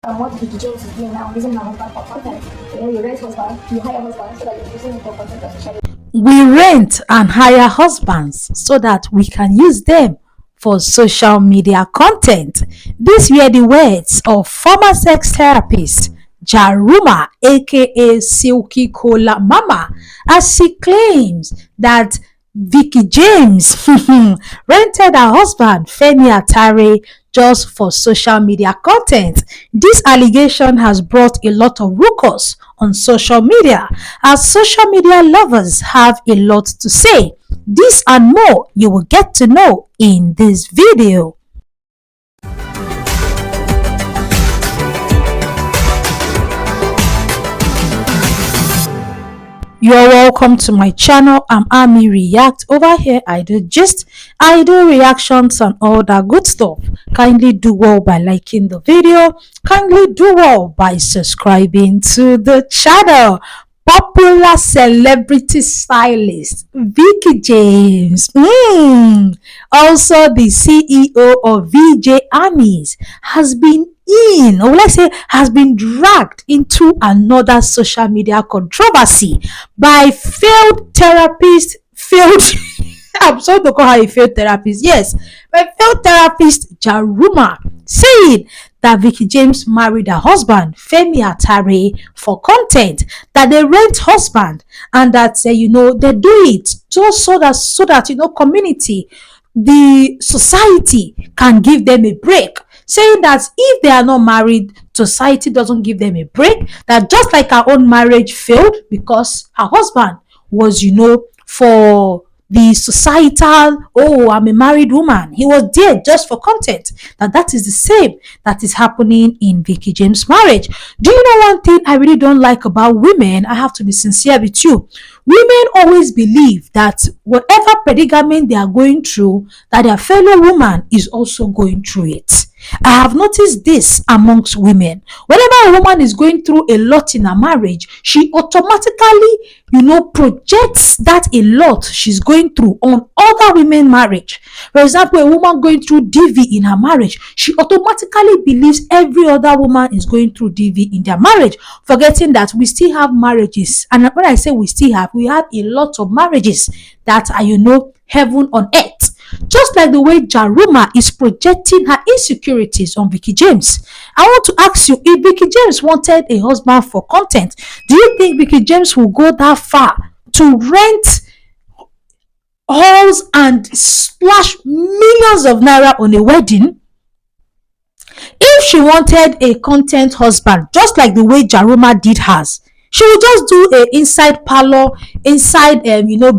What Vicky James is doing now, using her husband for content. You rent husband, you hire husband so that you're using it for content on social media. We rent and hire husbands so that we can use them for social media content. These were the words of former sex therapist Jaruma, aka Silky Cola Mama, as she claims that Vicky James rented her husband Femi Atere just for social media content. This allegation has brought a lot of ruckus on social media, as social media lovers have a lot to say. This and more you will get to know in this video. You're welcome to my channel. I'm Ami React. Over here I do gist, I do reactions and all that good stuff. Kindly do well by liking the video. Kindly do well by subscribing to the channel. Popular celebrity stylist Vicky James, also the CEO of VJ Armies, has been or let's say has been dragged into another social media controversy by failed I'm sorry to call her a failed therapist, yes, but failed therapist Jaruma, saying that Vicky James married her husband Femi Atere for content, that they rent husband, and that they do it just so that community, the society can give them a break, saying that if they are not married, society doesn't give them a break, that just like her own marriage failed because her husband was for the societal, oh, I'm a married woman, he was there just for content, that is the same that is happening in Vicky James' marriage. Do you know one thing I really don't like about women? I have to be sincere with you. Women always believe that whatever predicament they are going through, that their fellow woman is also going through it. I have noticed this amongst women. Whenever a woman is going through a lot in her marriage, she automatically, projects that a lot she's going through on other women's marriage. For example, a woman going through DV in her marriage, she automatically believes every other woman is going through DV in their marriage, forgetting that we still have marriages. And when I say we have a lot of marriages that are, heaven on earth. Just like the way Jaruma is projecting her insecurities on Vicky James. I want to ask you, if Vicky James wanted a husband for content, do you think Vicky James will go that far to rent halls and splash millions of naira on a wedding? If she wanted a content husband, just like the way Jaruma did hers, she will just do a inside parlor, inside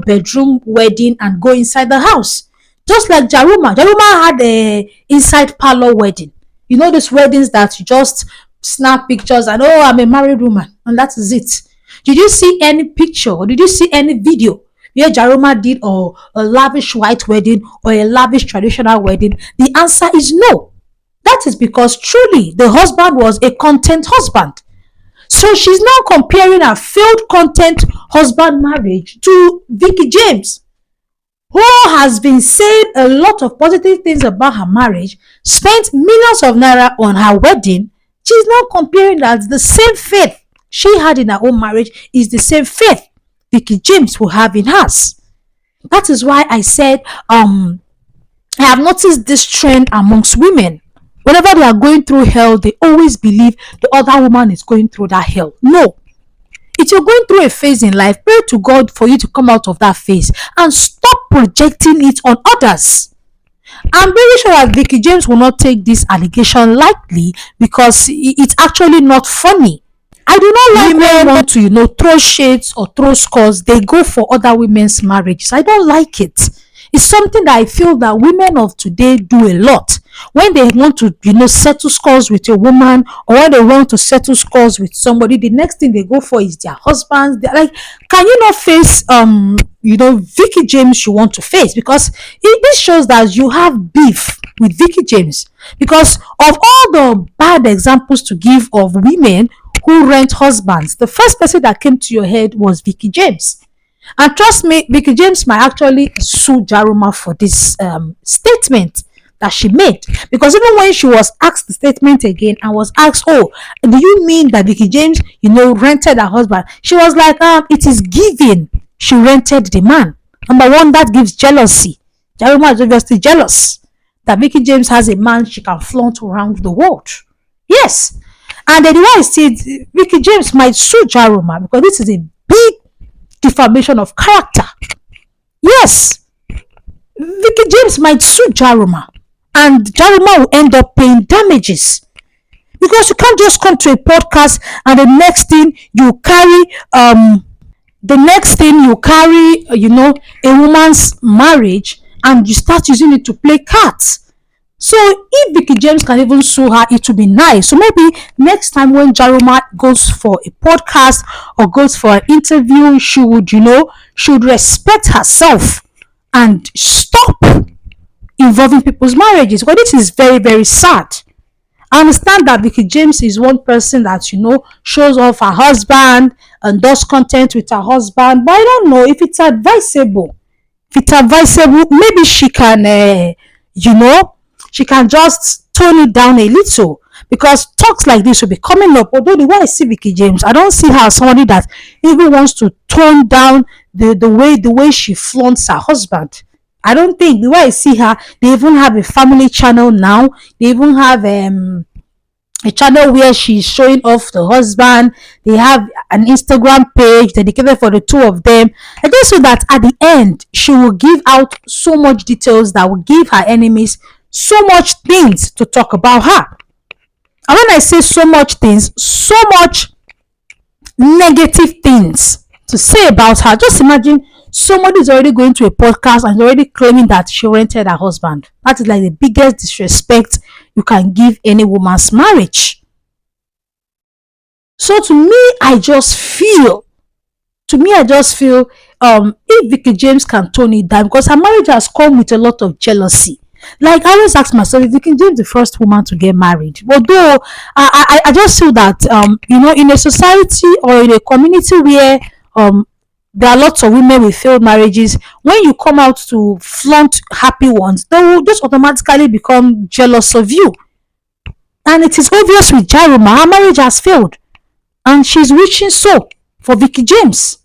bedroom wedding and go inside the house. Just like Jaruma had a inside parlor wedding. You know those weddings that you just snap pictures and, oh, I'm a married woman, and that is it. Did you see any picture or did you see any video where Jaruma did or a lavish white wedding or a lavish traditional wedding? The answer is no. That is because truly the husband was a content husband. So she's now comparing her failed content husband marriage to Vicky James, who has been saying a lot of positive things about her marriage, spent millions of naira on her wedding. She's now comparing that the same faith she had in her own marriage is the same faith Vicky James will have in hers. That is why I said I have noticed this trend amongst women. Whenever they are going through hell, they always believe the other woman is going through that hell. No. If you're going through a phase in life, pray to God for you to come out of that phase and stop projecting it on others. I'm very sure that Vicky James will not take this allegation lightly because it's actually not funny. I do not like women want to, throw shades or throw scores. They go for other women's marriages. I don't like it. It's something that I feel that women of today do a lot. When they want to, settle scores with a woman, or when they want to settle scores with somebody, the next thing they go for is their husbands. They're like, can you not face, Vicky James you want to face? Because this shows that you have beef with Vicky James. Because of all the bad examples to give of women who rent husbands, the first person that came to your head was Vicky James. And trust me, Vicky James might actually sue Jaruma for this statement that she made. Because even when she was asked the statement again and was asked, oh, do you mean that Veekee James, rented her husband? She was like, it is given she rented the man. Number one, that gives jealousy. Jaruma is obviously jealous that Veekee James has a man she can flaunt around the world. Yes. And then the way I see it, Veekee James might sue Jaruma because this is a big defamation of character. Yes. Veekee James might sue Jaruma and Jaruma will end up paying damages. Because you can't just come to a podcast and the next thing you carry a woman's marriage and you start using it to play cards. So if Veekee James can even sue her, it would be nice. So maybe next time when Jaruma goes for a podcast or goes for an interview, she would respect herself and stop involving people's marriages. Because this is very, very sad. I understand that Veekee James is one person that, shows off her husband and does content with her husband. But I don't know if it's advisable. Maybe she can, she can just tone it down a little. Because talks like this will be coming up. Although the way I see Veekee James, I don't see her as somebody that even wants to tone down the way she flaunts her husband. I don't think. The way I see her, they even have a family channel now. They even have a channel where she's showing off the husband. They have an Instagram page dedicated for the two of them. I just so that at the end, she will give out so much details that will give her enemies so much things to talk about her. And when I say so much things, so much negative things to say about her. Just imagine somebody is already going to a podcast and is already claiming that she rented her husband. That is like the biggest disrespect you can give any woman's marriage. So to me, I just feel if Veekee James can tone it down, because her marriage has come with a lot of jealousy. Like, I always ask myself, if Veekee James the first woman to get married? Although I just feel that in a society or in a community where there are lots of women with failed marriages, when you come out to flaunt happy ones, they will just automatically become jealous of you. And it is obvious with Jaruma, her marriage has failed. And she's wishing so for Veekee James.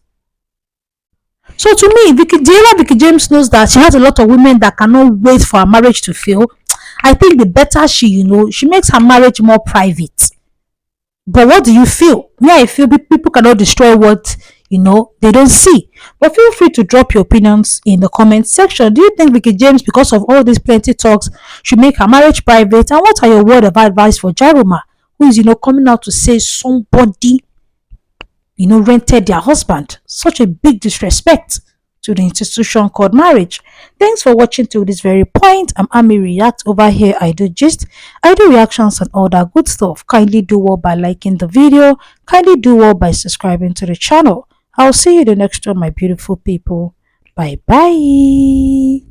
So to me, Veekee James knows that she has a lot of women that cannot wait for her marriage to fail. I think the better she makes her marriage more private. But what do you feel? Me, I feel people cannot destroy what they don't see. But feel free to drop your opinions in the comment section. Do you think Veekee James, because of all these plenty talks, should make her marriage private? And what are your word of advice for Jaruma, who is coming out to say somebody rented their husband? Such a big disrespect to the institution called marriage. Thanks for watching till this very point. I'm Ami React. Over here I do gist, I do reactions and all that good stuff. Kindly do well by liking the video. Kindly do well by subscribing to the channel. I'll see you the next one, my beautiful people. Bye bye.